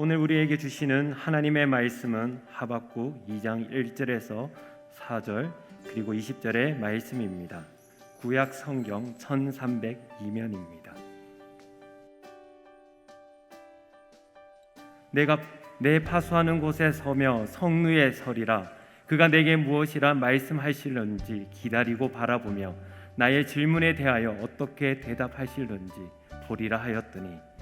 오늘 우리에게 주시는 하나님의 말씀은 하박국 2장 1절에서 4절 그리고 20절의 말씀입니다. 구약 성경 1302면입니다. 내가 내 파수하는 곳에 서며 성루에 서리라. 그가 내게 무엇이라 말씀하실런지 기다리고 바라보며 나의 질문에 대하여 어떻게 대답하실런지 보리라 하였더니,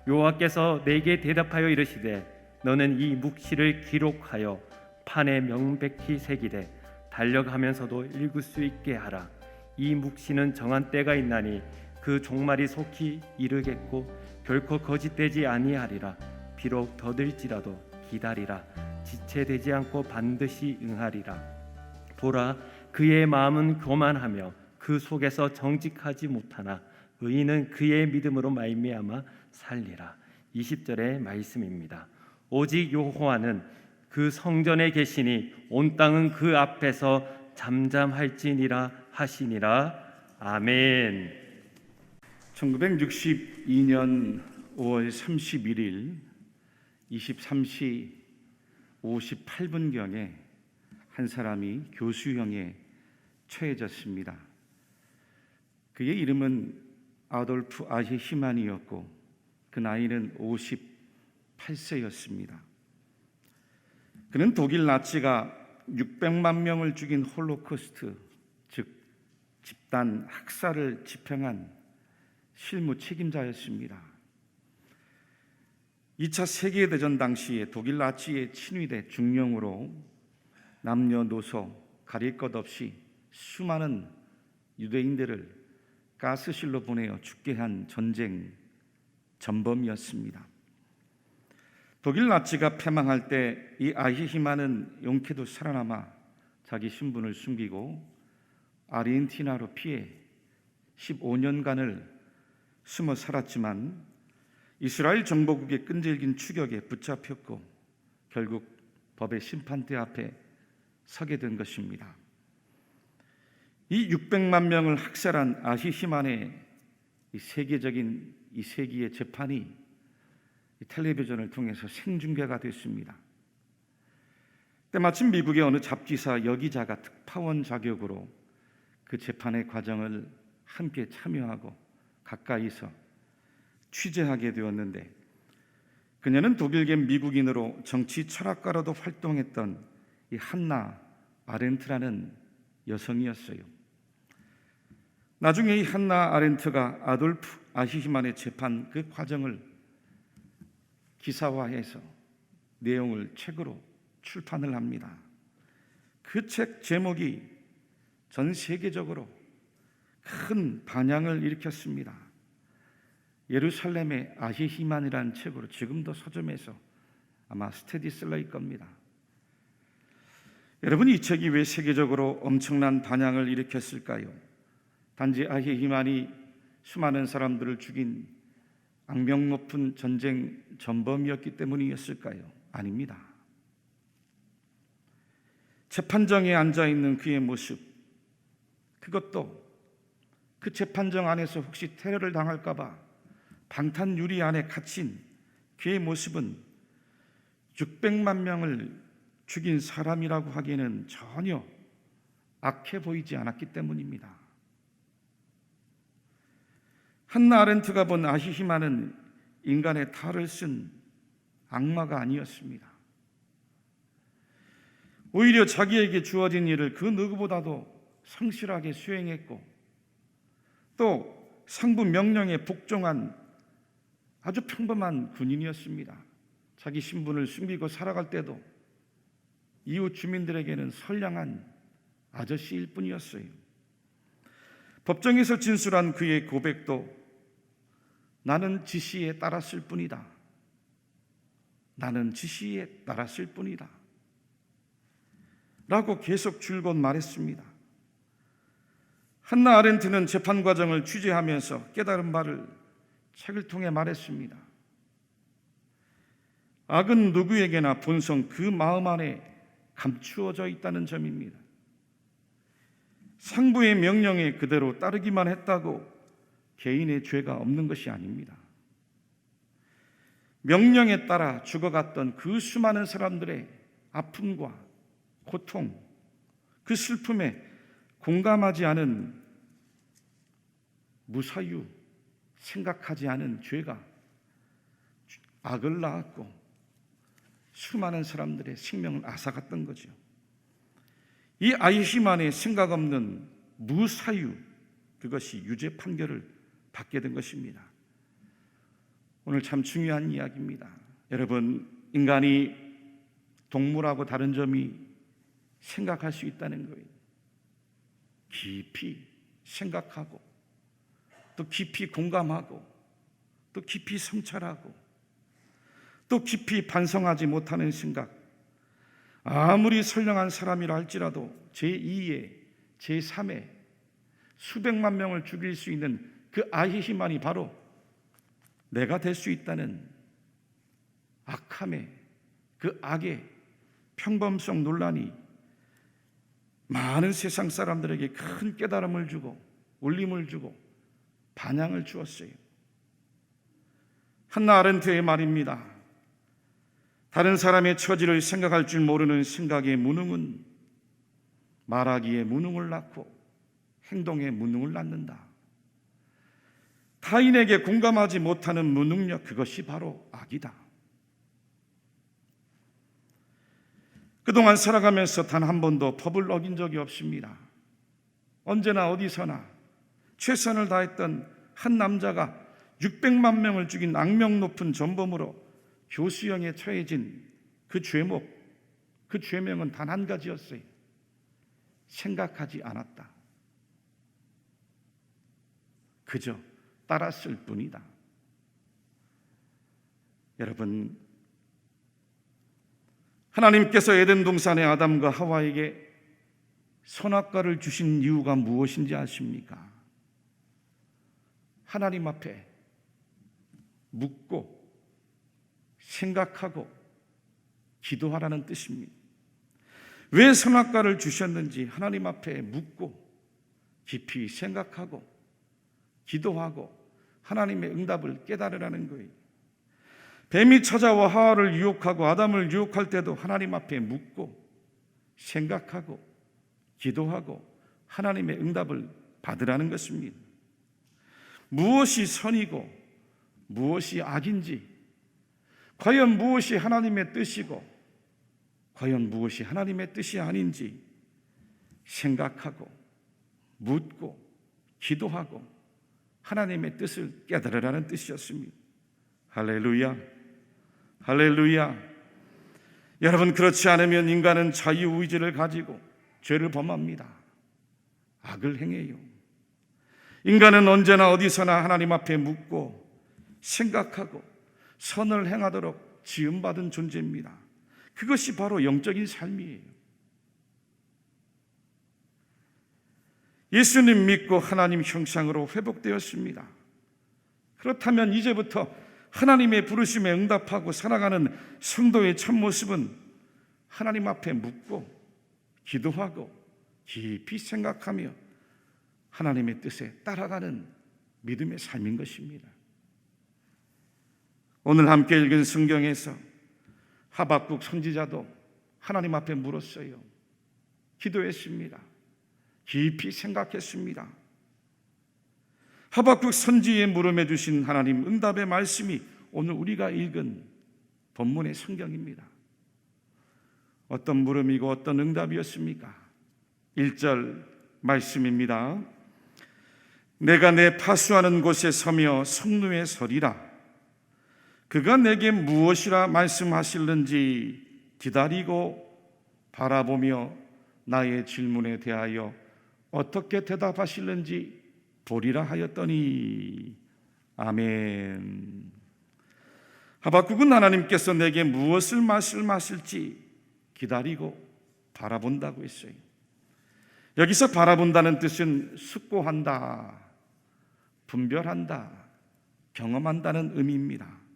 여호와께서 내게 대답하여 이르시되 너는 이 묵시를 기록하여 판에 명백히 새기되 달력하면서도 읽을 수 있게 하라. 이 묵시는 정한 때가 있나니 그 종말이 속히 이르겠고 결코 거짓되지 아니하리라. 비록 더딜지라도 기다리라. 지체되지 않고 반드시 응하리라. 보라, 그의 마음은 교만하며 그 속에서 정직하지 못하나 의인은 그의 믿음으로 말미암아 살리라. 20절의 말씀입니다. 오직 여호와는 그 성전에 계시니 온 땅은 그 앞에서 잠잠할지니라 하시니라. 아멘. 1962년 5월 31일 23시 58분경에 한 사람이 교수형에 처해졌습니다. 그의 이름은 아돌프 아히히만이었고 그 나이는 58세였습니다. 그는 독일 나치가 600만 명을 죽인 홀로코스트, 즉 집단 학살을 집행한 실무 책임자였습니다. 2차 세계대전 당시에 독일 나치의 친위대 중령으로 남녀노소 가릴 것 없이 수많은 유대인들을 가스실로 보내어 죽게 한 전쟁 전범이었습니다. 독일 나치가 패망할 때 이 아히히만은 용케도 살아남아 자기 신분을 숨기고 아르헨티나로 피해 15년간을 숨어 살았지만 이스라엘 정보국의 끈질긴 추격에 붙잡혔고 결국 법의 심판대 앞에 서게 된 것입니다. 이 600만 명을 학살한 아히히만의 이 세계적인 이 세기의 재판이 텔레비전을 통해서 생중계가 됐습니다. 때마침 미국의 어느 잡지사 여기자가 특파원 자격으로 그 재판의 과정을 함께 참여하고 가까이서 취재하게 되었는데, 그녀는 독일계 미국인으로 정치 철학가로도 활동했던 이 한나 아렌트라는 여성이었어요. 나중에 이 한나 아렌트가 아돌프 아히히만의 재판 그 과정을 기사화해서 내용을 책으로 출판을 합니다. 그 책 제목이 전 세계적으로 큰 반향을 일으켰습니다. 예루살렘의 아히히만이라는 책으로 지금도 서점에서 아마 스테디셀러일 겁니다. 여러분, 이 책이 왜 세계적으로 엄청난 반향을 일으켰을까요? 단지 아히히만이 수많은 사람들을 죽인 악명 높은 전쟁 전범이었기 때문이었을까요? 아닙니다. 재판정에 앉아있는 그의 모습, 그것도 그 재판정 안에서 혹시 테러를 당할까 봐 방탄 유리 안에 갇힌 그의 모습은 600만 명을 죽인 사람이라고 하기에는 전혀 악해 보이지 않았기 때문입니다. 한나 아렌트가 본 아히히만은 인간의 탈을 쓴 악마가 아니었습니다. 오히려 자기에게 주어진 일을 그 누구보다도 성실하게 수행했고 또 상부 명령에 복종한 아주 평범한 군인이었습니다. 자기 신분을 숨기고 살아갈 때도 이웃 주민들에게는 선량한 아저씨일 뿐이었어요. 법정에서 진술한 그의 고백도 나는 지시에 따랐을 뿐이다. 나는 지시에 따랐을 뿐이다. 라고 계속 줄곧 말했습니다. 한나 아렌트는 재판 과정을 취재하면서 깨달은 바를 책을 통해 말했습니다. 악은 누구에게나 본성 그 마음 안에 감추어져 있다는 점입니다. 상부의 명령에 그대로 따르기만 했다고 개인의 죄가 없는 것이 아닙니다. 명령에 따라 죽어갔던 그 수많은 사람들의 아픔과 고통, 그 슬픔에 공감하지 않은 무사유, 생각하지 않은 죄가 악을 낳았고 수많은 사람들의 생명을 앗아갔던 거죠. 이 아히만의 생각 없는 무사유, 그것이 유죄 판결을 받게 된 것입니다. 오늘 참 중요한 이야기입니다. 여러분, 인간이 동물하고 다른 점이 생각할 수 있다는 거예요. 깊이 생각하고 또 깊이 공감하고 또 깊이 성찰하고 또 깊이 반성하지 못하는 생각, 아무리 선량한 사람이라 할지라도 제2의 제3의 수백만 명을 죽일 수 있는 그 아히만이 바로 내가 될 수 있다는 악함의, 그 악의 평범성 논란이 많은 세상 사람들에게 큰 깨달음을 주고 울림을 주고 반향을 주었어요. 한나 아렌트의 말입니다. 다른 사람의 처지를 생각할 줄 모르는 생각의 무능은 말하기에 무능을 낳고 행동에 무능을 낳는다. 타인에게 공감하지 못하는 무능력, 그것이 바로 악이다. 그동안 살아가면서 단 한 번도 법을 어긴 적이 없습니다. 언제나 어디서나 최선을 다했던 한 남자가 600만 명을 죽인 악명 높은 전범으로 교수형에 처해진 그 죄목, 그 죄명은 단 한 가지였어요. 생각하지 않았다. 그저 따랐을 뿐이다. 여러분, 하나님께서 에덴 동산의 아담과 하와에게 선악과를 주신 이유가 무엇인지 아십니까? 하나님 앞에 묻고 생각하고 기도하라는 뜻입니다. 왜 선악과를 주셨는지 하나님 앞에 묻고 깊이 생각하고 기도하고 하나님의 응답을 깨달으라는 거예요. 뱀이 찾아와 하와를 유혹하고 아담을 유혹할 때도 하나님 앞에 묻고 생각하고 기도하고 하나님의 응답을 받으라는 것입니다. 무엇이 선이고 무엇이 악인지, 과연 무엇이 하나님의 뜻이고 과연 무엇이 하나님의 뜻이 아닌지 생각하고 묻고 기도하고 하나님의 뜻을 깨달으라는 뜻이었습니다. 할렐루야, 할렐루야. 여러분, 그렇지 않으면 인간은 자유의지를 가지고 죄를 범합니다. 악을 행해요. 인간은 언제나 어디서나 하나님 앞에 묻고 생각하고 선을 행하도록 지음받은 존재입니다. 그것이 바로 영적인 삶이에요. 예수님 믿고 하나님 형상으로 회복되었습니다. 그렇다면 이제부터 하나님의 부르심에 응답하고 살아가는 성도의 첫 모습은 하나님 앞에 묻고 기도하고 깊이 생각하며 하나님의 뜻에 따라가는 믿음의 삶인 것입니다. 오늘 함께 읽은 성경에서 하박국 선지자도 하나님 앞에 물었어요. 기도했습니다. 깊이 생각했습니다. 하박국 선지의 물음에 주신 하나님 응답의 말씀이 오늘 우리가 읽은 본문의 성경입니다. 어떤 물음이고 어떤 응답이었습니까? 1절 말씀입니다. 내가 내 파수하는 곳에 서며 성루에 서리라. 그가 내게 무엇이라 말씀하실는지 기다리고 바라보며 나의 질문에 대하여 어떻게 대답하실는지 보리라 하였더니. 아멘. 하박국은 하나님께서 내게 무엇을 말씀하실지 기다리고 바라본다고 했어요. 여기서 바라본다는 뜻은 숙고한다, 분별한다, 경험한다는 의미입니다.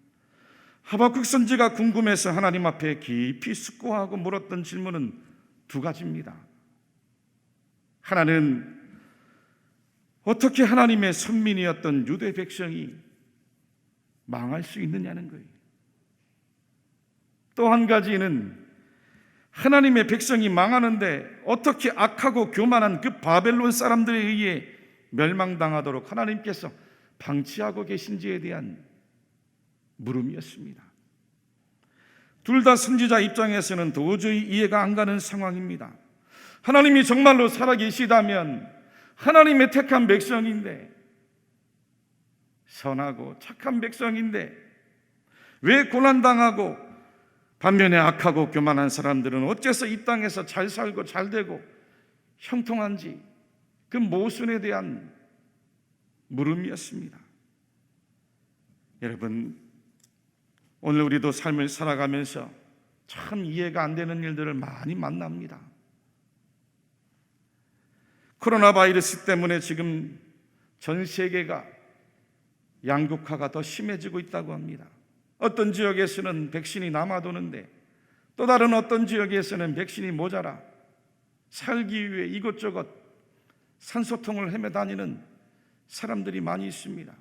하박국 선지가 궁금해서 하나님 앞에 깊이 숙고하고 물었던 질문은 두 가지입니다. 하나는 어떻게 하나님의 선민이었던 유대 백성이 망할 수 있느냐는 거예요. 또 한 가지는 하나님의 백성이 망하는데 어떻게 악하고 교만한 그 바벨론 사람들에 의해 멸망당하도록 하나님께서 방치하고 계신지에 대한 물음이었습니다. 둘 다 선지자 입장에서는 도저히 이해가 안 가는 상황입니다. 하나님이 정말로 살아계시다면 하나님의 택한 백성인데, 선하고 착한 백성인데 왜 고난당하고 반면에 악하고 교만한 사람들은 어째서 이 땅에서 잘 살고 잘 되고 형통한지, 그 모순에 대한 물음이었습니다. 여러분, 오늘 우리도 삶을 살아가면서 참 이해가 안 되는 일들을 많이 만납니다. 코로나 바이러스 때문에 지금 전 세계가 양극화가 더 심해지고 있다고 합니다. 어떤 지역에서는 백신이 남아도는데 또 다른 어떤 지역에서는 백신이 모자라 살기 위해 이곳저곳 산소통을 헤매 다니는 사람들이 많이 있습니다.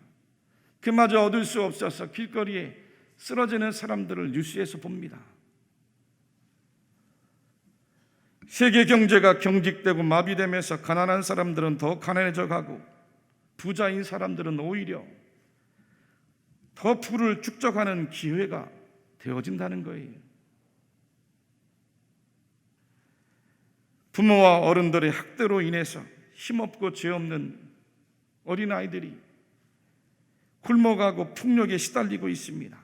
그마저 얻을 수 없어서 길거리에 쓰러지는 사람들을 뉴스에서 봅니다. 세계 경제가 경직되고 마비되면서 가난한 사람들은 더 가난해져 가고 부자인 사람들은 오히려 더 부를 축적하는 기회가 되어진다는 거예요. 부모와 어른들의 학대로 인해서 힘없고 죄 없는 어린아이들이 굶어가고 폭력에 시달리고 있습니다.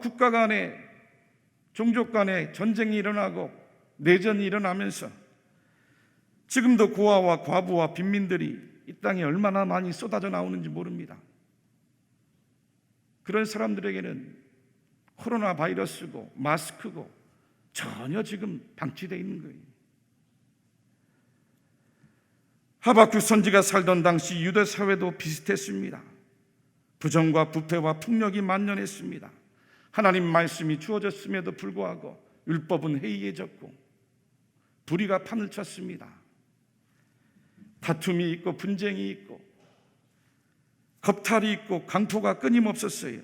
국가 간에 종족 간에 전쟁이 일어나고 내전이 일어나면서 지금도 고아와 과부와 빈민들이 이 땅에 얼마나 많이 쏟아져 나오는지 모릅니다. 그런 사람들에게는 코로나 바이러스고 마스크고 전혀 지금 방치되어 있는 거예요. 하박국 선지가 살던 당시 유대 사회도 비슷했습니다. 부정과 부패와 폭력이 만연했습니다. 하나님 말씀이 주어졌음에도 불구하고 율법은 해이해졌고 불의가 판을 쳤습니다. 다툼이 있고 분쟁이 있고 겁탈이 있고 강포가 끊임없었어요.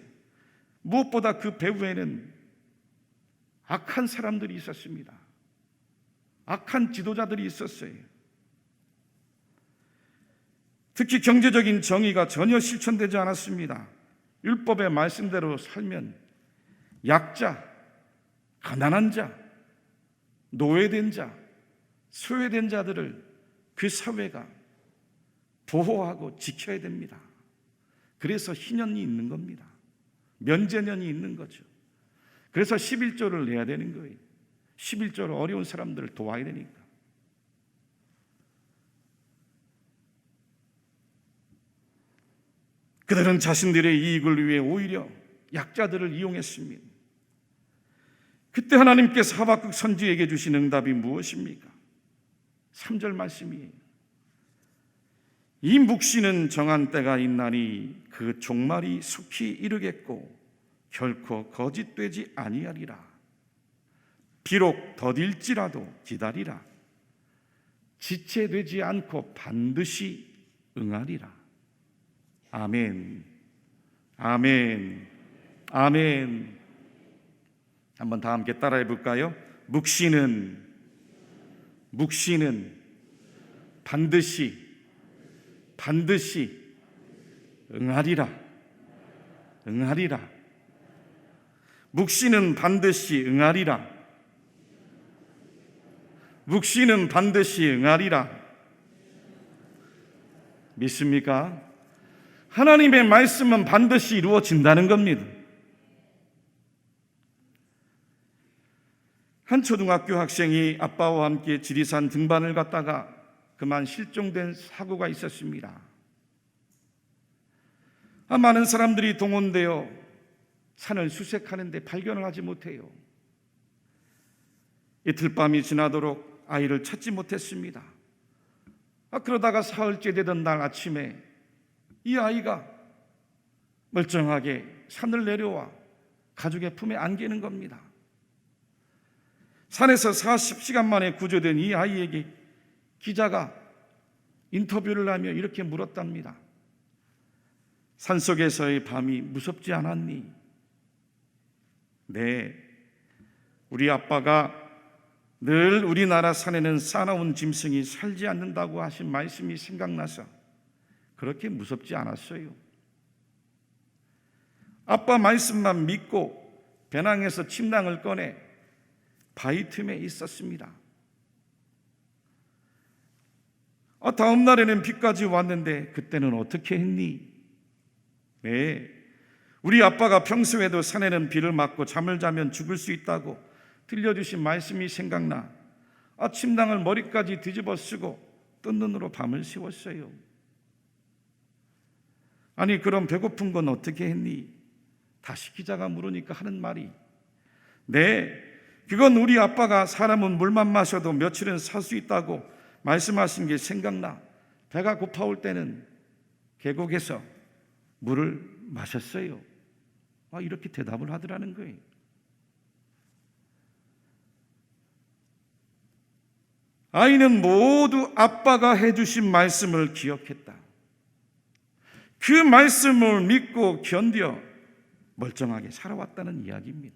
무엇보다 그 배후에는 악한 사람들이 있었습니다. 악한 지도자들이 있었어요. 특히 경제적인 정의가 전혀 실천되지 않았습니다. 율법의 말씀대로 살면 약자, 가난한 자, 노예된 자, 소외된 자들을 그 사회가 보호하고 지켜야 됩니다. 그래서 희년이 있는 겁니다. 면제년이 있는 거죠. 그래서 11조를 내야 되는 거예요. 11조로 어려운 사람들을 도와야 되니까. 그들은 자신들의 이익을 위해 오히려 약자들을 이용했습니다. 그때 하나님께서 하박국 선지에게 주신 응답이 무엇입니까? 3절 말씀이에요. 이 묵시는 정한 때가 있나니 그 종말이 속히 이르겠고 결코 거짓되지 아니하리라. 비록 더딜지라도 기다리라. 지체되지 않고 반드시 응하리라. 아멘, 아멘, 아멘. 한번 다 함께 따라해 볼까요? 묵시는 반드시 응하리라. 응하리라. 묵시는 반드시 응하리라. 묵시는 반드시 응하리라. 믿습니까? 하나님의 말씀은 반드시 이루어진다는 겁니다. 한 초등학교 학생이 아빠와 함께 지리산 등반을 갔다가 그만 실종된 사고가 있었습니다. 많은 사람들이 동원되어 산을 수색하는데 발견을 하지 못해요. 이틀 밤이 지나도록 아이를 찾지 못했습니다. 그러다가 사흘째 되던 날 아침에 이 아이가 멀쩡하게 산을 내려와 가족의 품에 안기는 겁니다. 산에서 40시간 만에 구조된 이 아이에게 기자가 인터뷰를 하며 이렇게 물었답니다. 산속에서의 밤이 무섭지 않았니? 네, 우리 아빠가 늘 우리나라 산에는 싸나운 짐승이 살지 않는다고 하신 말씀이 생각나서 그렇게 무섭지 않았어요. 아빠 말씀만 믿고 배낭에서 침낭을 꺼내 바위 틈에 있었습니다. 다음 날에는 비까지 왔는데 그때는 어떻게 했니? 네, 우리 아빠가 평소에도 산에는 비를 맞고 잠을 자면 죽을 수 있다고 들려주신 말씀이 생각나 침낭을 머리까지 뒤집어 쓰고 뜬 눈으로 밤을 새웠어요. 아니, 그럼 배고픈 건 어떻게 했니? 다시 기자가 물으니까 하는 말이, 네, 그건 우리 아빠가 사람은 물만 마셔도 며칠은 살 수 있다고 말씀하신 게 생각나 배가 고파올 때는 계곡에서 물을 마셨어요. 이렇게 대답을 하더라는 거예요. 아이는 모두 아빠가 해주신 말씀을 기억했다. 그 말씀을 믿고 견뎌 멀쩡하게 살아왔다는 이야기입니다.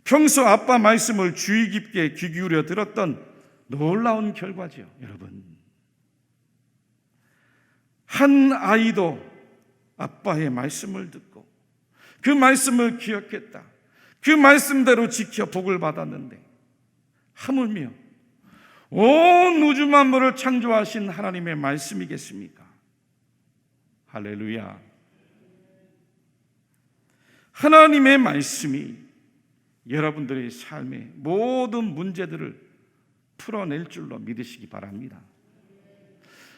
평소 아빠 말씀을 주의 깊게 귀 기울여 들었던 놀라운 결과죠, 여러분. 한 아이도 아빠의 말씀을 듣고 그 말씀을 기억했다. 그 말씀대로 지켜 복을 받았는데 하물며 온 우주 만물을 창조하신 하나님의 말씀이겠습니까? 할렐루야. 하나님의 말씀이 여러분들의 삶의 모든 문제들을 풀어낼 줄로 믿으시기 바랍니다.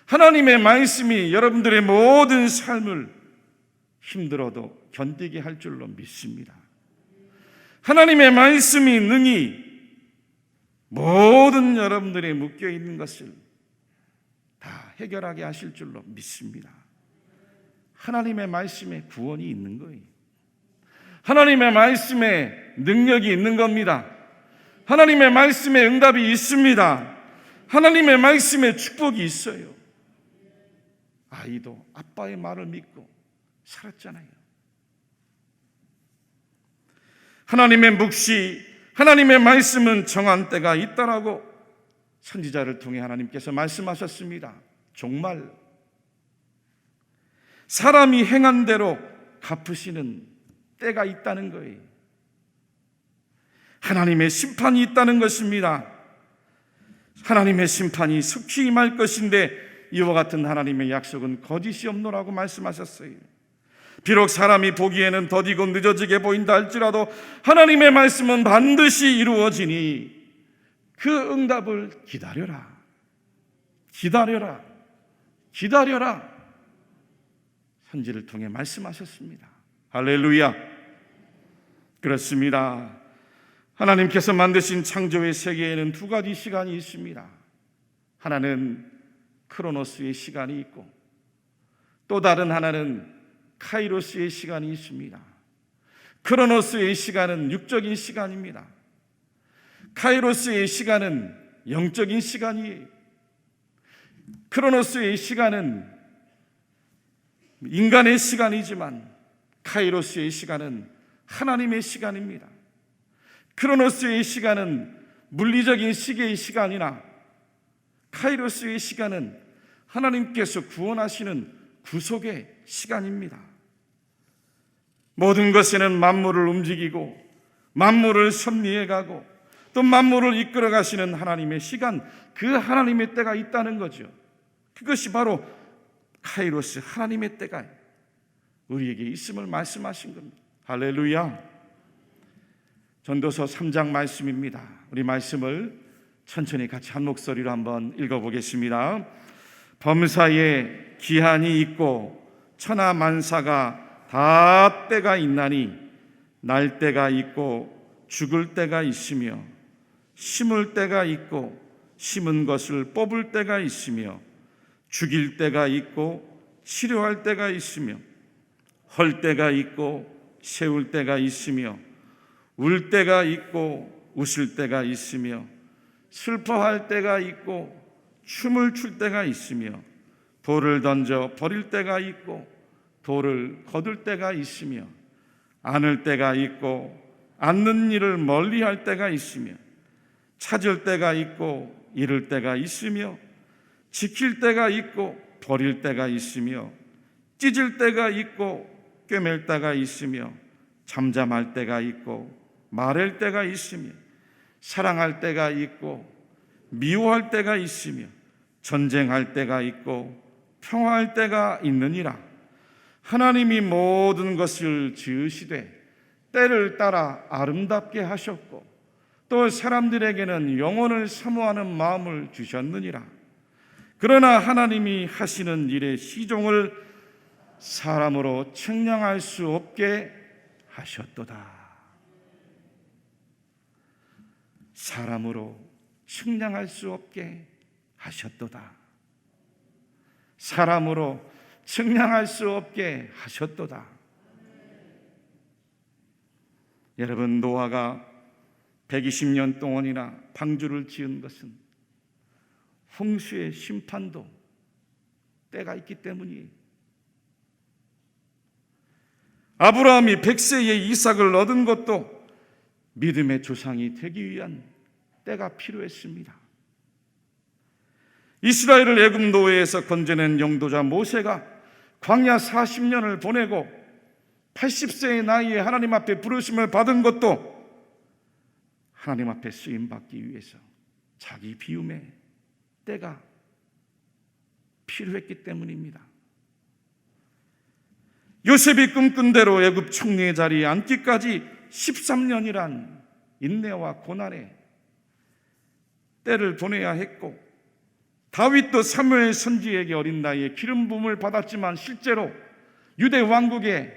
하나님의 말씀이 여러분들의 모든 삶을 힘들어도 견디게 할 줄로 믿습니다. 하나님의 말씀이 능히 모든 여러분들의 묶여있는 것을 다 해결하게 하실 줄로 믿습니다. 하나님의 말씀에 구원이 있는 거예요. 하나님의 말씀에 능력이 있는 겁니다. 하나님의 말씀에 응답이 있습니다. 하나님의 말씀에 축복이 있어요. 아이도 아빠의 말을 믿고 살았잖아요. 하나님의 묵시, 하나님의 말씀은 정한 때가 있다라고 선지자를 통해 하나님께서 말씀하셨습니다. 정말 사람이 행한 대로 갚으시는 때가 있다는 거예요. 하나님의 심판이 있다는 것입니다. 하나님의 심판이 속히 임할 것인데 이와 같은 하나님의 약속은 거짓이 없노라고 말씀하셨어요. 비록 사람이 보기에는 더디고 늦어지게 보인다 할지라도 하나님의 말씀은 반드시 이루어지니 그 응답을 기다려라. 기다려라. 기다려라. 선지를 통해 말씀하셨습니다. 할렐루야. 그렇습니다. 하나님께서 만드신 창조의 세계에는 두 가지 시간이 있습니다. 하나는 크로노스의 시간이 있고 또 다른 하나는 카이로스의 시간이 있습니다. 크로노스의 시간은 육적인 시간입니다. 카이로스의 시간은 영적인 시간이에요. 크로노스의 시간은 인간의 시간이지만 카이로스의 시간은 하나님의 시간입니다. 크로노스의 시간은 물리적인 시계의 시간이나 카이로스의 시간은 하나님께서 구원하시는 구속의 시간입니다. 모든 것에는 만물을 움직이고 만물을 섭리해가고 또 만물을 이끌어 가시는 하나님의 시간, 그 하나님의 때가 있다는 거죠. 그것이 바로 카이로스, 하나님의 때가 우리에게 있음을 말씀하신 겁니다. 할렐루야. 전도서 3장 말씀입니다. 우리 말씀을 천천히 같이 한 목소리로 한번 읽어보겠습니다. 범사에 기한이 있고 천하 만사가 다 때가 있나니 날 때가 있고 죽을 때가 있으며 심을 때가 있고 심은 것을 뽑을 때가 있으며 죽일 때가 있고 치료할 때가 있으며 헐 때가 있고 세울 때가 있으며 울 때가 있고 웃을 때가 있으며 슬퍼할 때가 있고 춤을 출 때가 있으며 돌을 던져 버릴 때가 있고 돌을 거둘 때가 있으며 안을 때가 있고 않는 일을 멀리할 때가 있으며 찾을 때가 있고 잃을 때가 있으며 지킬 때가 있고 버릴 때가 있으며 찢을 때가 있고 꿰맬 때가 있으며 잠잠할 때가 있고 말할 때가 있으며 사랑할 때가 있고 미워할 때가 있으며 전쟁할 때가 있고 평화할 때가 있느니라. 하나님이 모든 것을 지으시되 때를 따라 아름답게 하셨고 또 사람들에게는 영혼을 사모하는 마음을 주셨느니라. 그러나 하나님이 하시는 일의 시종을 사람으로 측량할 수 없게 하셨도다. 사람으로 측량할 수 없게 하셨도다. 사람으로 측량할 수 없게 하셨도다. 여러분, 노아가 120년 동안이나 방주를 지은 것은 홍수의 심판도 때가 있기 때문이에요. 아브라함이 100세에 이삭을 얻은 것도 믿음의 조상이 되기 위한 때가 필요했습니다. 이스라엘을 애굽 노예에서 건져낸 영도자 모세가 광야 40년을 보내고 80세의 나이에 하나님 앞에 부르심을 받은 것도 하나님 앞에 쓰임받기 위해서 자기 비움의 때가 필요했기 때문입니다. 요셉이 꿈꾼 대로 애굽 총리의 자리에 앉기까지 13년이란 인내와 고난의 때를 보내야 했고, 다윗도 사무엘 선지에게 어린 나이에 기름 부음을 받았지만 실제로 유대 왕국의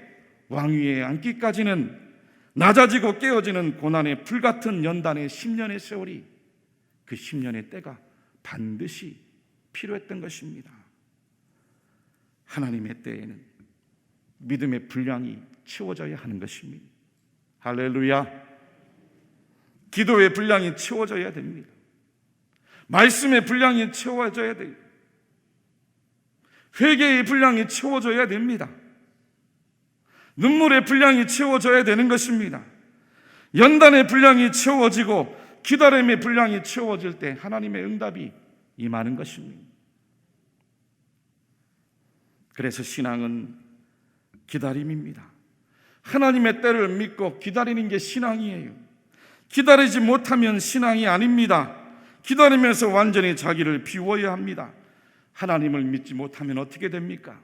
왕위에 앉기까지는 낮아지고 깨어지는 고난의 불같은 연단의 10년의 세월이, 그 10년의 때가 반드시 필요했던 것입니다. 하나님의 때에는 믿음의 분량이 채워져야 하는 것입니다. 할렐루야. 기도의 분량이 채워져야 됩니다. 말씀의 분량이 채워져야 돼요. 회개의 분량이 채워져야 됩니다. 눈물의 분량이 채워져야 되는 것입니다. 연단의 분량이 채워지고 기다림의 분량이 채워질 때 하나님의 응답이 임하는 것입니다. 그래서 신앙은 기다림입니다. 하나님의 때를 믿고 기다리는 게 신앙이에요. 기다리지 못하면 신앙이 아닙니다. 기다리면서 완전히 자기를 비워야 합니다. 하나님을 믿지 못하면 어떻게 됩니까?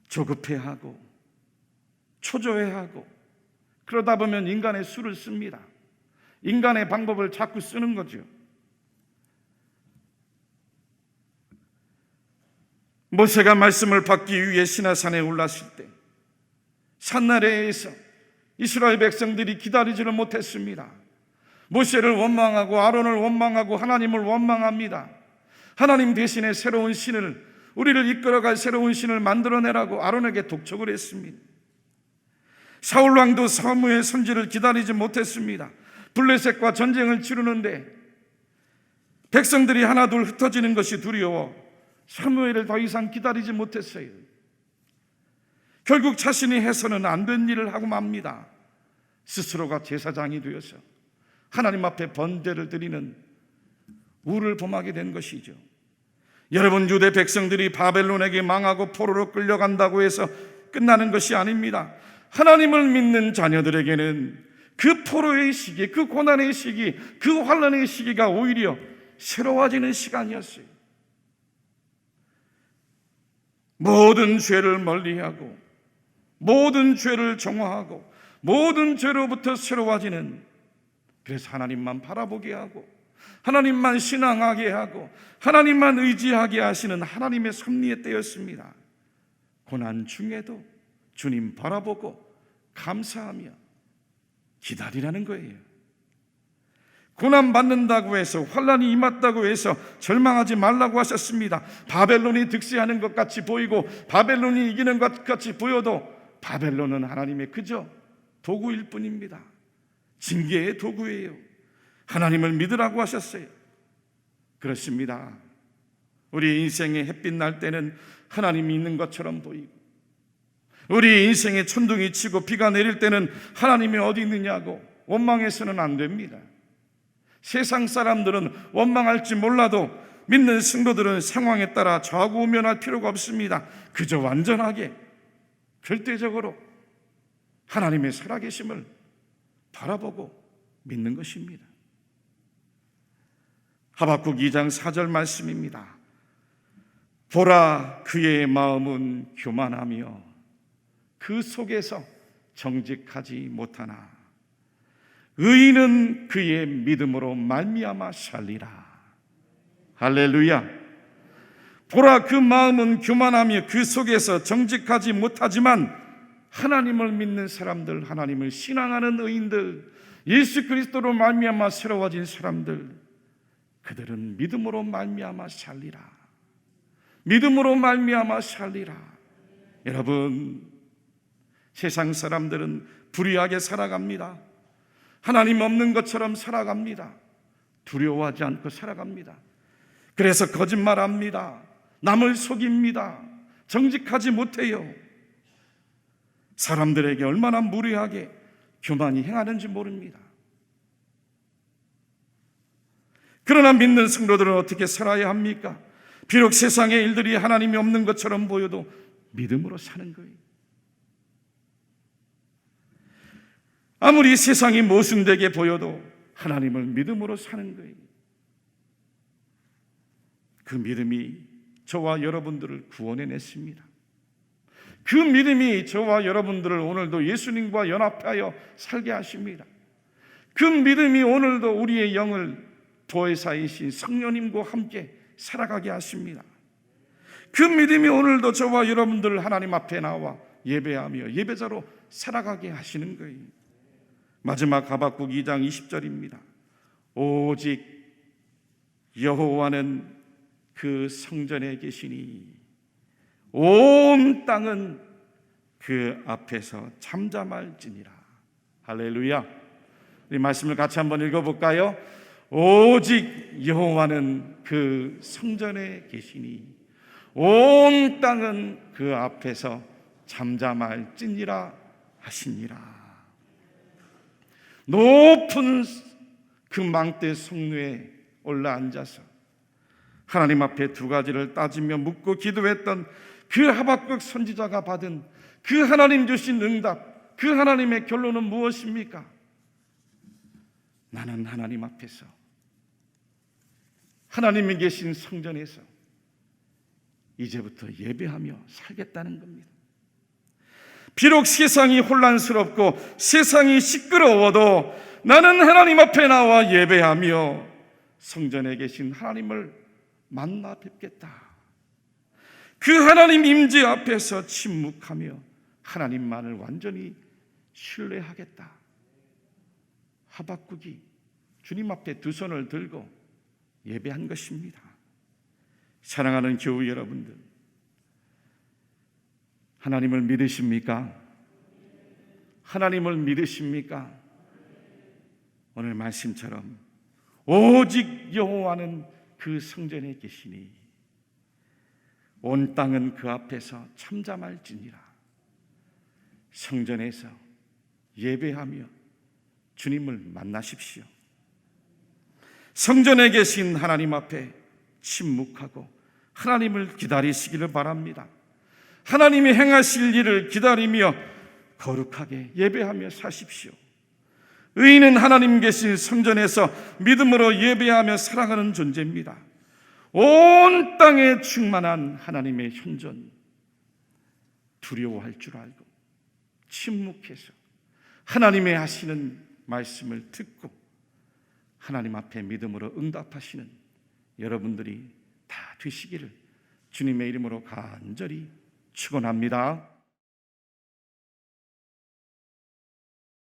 조급해하고 초조해하고, 그러다 보면 인간의 수를 씁니다. 인간의 방법을 자꾸 쓰는 거죠. 모세가 말씀을 받기 위해 시내산에 올랐을 때 산나레에서 이스라엘 백성들이 기다리지를 못했습니다. 모세를 원망하고 아론을 원망하고 하나님을 원망합니다. 하나님 대신에 새로운 신을, 우리를 이끌어갈 새로운 신을 만들어내라고 아론에게 독촉을 했습니다. 사울 왕도 사무엘 선지를 기다리지 못했습니다. 블레셋과 전쟁을 치르는데 백성들이 하나둘 흩어지는 것이 두려워 사무엘을 더 이상 기다리지 못했어요. 결국 자신이 해서는 안 된 일을 하고 맙니다. 스스로가 제사장이 되어서 하나님 앞에 번제를 드리는 우를 범하게 된 것이죠. 여러분, 유대 백성들이 바벨론에게 망하고 포로로 끌려간다고 해서 끝나는 것이 아닙니다. 하나님을 믿는 자녀들에게는 그 포로의 시기, 그 고난의 시기, 그 환난의 시기가 오히려 새로워지는 시간이었어요. 모든 죄를 멀리하고 모든 죄를 정화하고 모든 죄로부터 새로워지는, 그래서 하나님만 바라보게 하고 하나님만 신앙하게 하고 하나님만 의지하게 하시는 하나님의 섭리의 때였습니다. 고난 중에도 주님 바라보고 감사하며 기다리라는 거예요. 고난 받는다고 해서, 환난이 임했다고 해서 절망하지 말라고 하셨습니다. 바벨론이 득세하는 것 같이 보이고 바벨론이 이기는 것 같이 보여도 바벨론은 하나님의 그저 도구일 뿐입니다. 징계의 도구예요. 하나님을 믿으라고 하셨어요. 그렇습니다. 우리 인생의 햇빛 날 때는 하나님이 있는 것처럼 보이고, 우리 인생에 천둥이 치고 비가 내릴 때는 하나님이 어디 있느냐고 원망해서는 안 됩니다. 세상 사람들은 원망할지 몰라도 믿는 성도들은 상황에 따라 좌우면할 필요가 없습니다. 그저 완전하게 절대적으로 하나님의 살아계심을 바라보고 믿는 것입니다. 하박국 2장 4절 말씀입니다. 보라, 그의 마음은 교만하며 그 속에서 정직하지 못하나 의인은 그의 믿음으로 말미암아 살리라. 할렐루야. 보라, 그 마음은 교만하며 그 속에서 정직하지 못하지만 하나님을 믿는 사람들, 하나님을 신앙하는 의인들, 예수 그리스도로 말미암아 새로워진 사람들, 그들은 믿음으로 말미암아 살리라. 믿음으로 말미암아 살리라. 여러분, 세상 사람들은 불의하게 살아갑니다. 하나님 없는 것처럼 살아갑니다. 두려워하지 않고 살아갑니다. 그래서 거짓말합니다. 남을 속입니다. 정직하지 못해요. 사람들에게 얼마나 무례하게 교만이 행하는지 모릅니다. 그러나 믿는 성도들은 어떻게 살아야 합니까? 비록 세상의 일들이 하나님이 없는 것처럼 보여도 믿음으로 사는 거예요. 아무리 세상이 모순되게 보여도 하나님을 믿음으로 사는 거예요. 그 믿음이 저와 여러분들을 구원해냈습니다. 그 믿음이 저와 여러분들을 오늘도 예수님과 연합하여 살게 하십니다. 그 믿음이 오늘도 우리의 영을 보혜사이신 성령님과 함께 살아가게 하십니다. 그 믿음이 오늘도 저와 여러분들을 하나님 앞에 나와 예배하며 예배자로 살아가게 하시는 거예요. 마지막 하박국 2장 20절입니다. 오직 여호와는 그 성전에 계시니 온 땅은 그 앞에서 잠잠할지니라. 할렐루야. 이 말씀을 같이 한번 읽어볼까요? 오직 여호와는 그 성전에 계시니 온 땅은 그 앞에서 잠잠할지니라 하시니라. 높은 그 망대 성루에 올라앉아서 하나님 앞에 두 가지를 따지며 묻고 기도했던 그 하박국 선지자가 받은 그 하나님 주신 응답, 그 하나님의 결론은 무엇입니까? 나는 하나님 앞에서, 하나님이 계신 성전에서 이제부터 예배하며 살겠다는 겁니다. 비록 세상이 혼란스럽고 세상이 시끄러워도 나는 하나님 앞에 나와 예배하며 성전에 계신 하나님을 만나 뵙겠다. 그 하나님 임재 앞에서 침묵하며 하나님만을 완전히 신뢰하겠다. 하박국이 주님 앞에 두 손을 들고 예배한 것입니다. 사랑하는 교우 여러분들, 하나님을 믿으십니까? 하나님을 믿으십니까? 오늘 말씀처럼 오직 여호와는 그 성전에 계시니 온 땅은 그 앞에서 잠잠할지니라. 성전에서 예배하며 주님을 만나십시오. 성전에 계신 하나님 앞에 침묵하고 하나님을 기다리시기를 바랍니다. 하나님이 행하실 일을 기다리며 거룩하게 예배하며 사십시오. 의인은 하나님 계신 성전에서 믿음으로 예배하며 살아가는 존재입니다. 온 땅에 충만한 하나님의 현존, 두려워할 줄 알고 침묵해서 하나님의 하시는 말씀을 듣고 하나님 앞에 믿음으로 응답하시는 여러분들이 다 되시기를 주님의 이름으로 간절히 축원합니다.